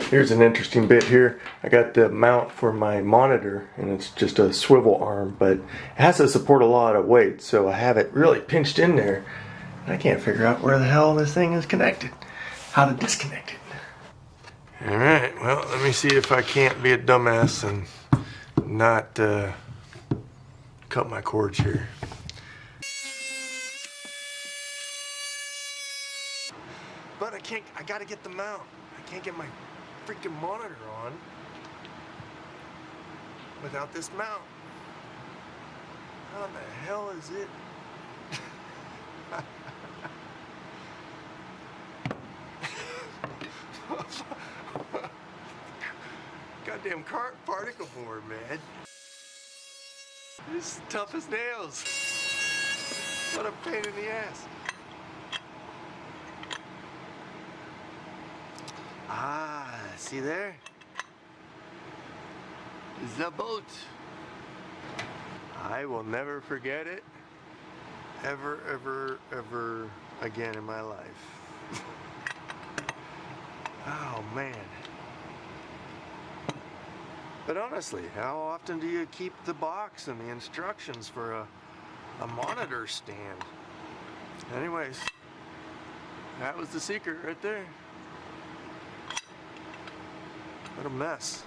Here's an interesting bit here. I got the mount for my monitor, and it's just a swivel arm, but it has to support a lot of weight, so I have it really pinched in there. I can't figure out where the hell this thing is connected. How to disconnect it. Alright, well, let me see if I can't be a dumbass and not cut my cords here. But I gotta get the mount. I can't get my freaking monitor on without this mount. How the hell is it? Goddamn particle board, man. This is tough as nails. What a pain in the ass. Ah, see there? The boat. I will never forget it. Ever, ever, ever again in my life. Oh, man. But honestly, how often do you keep the box and the instructions for a monitor stand? Anyways, that was the secret right there. What a mess.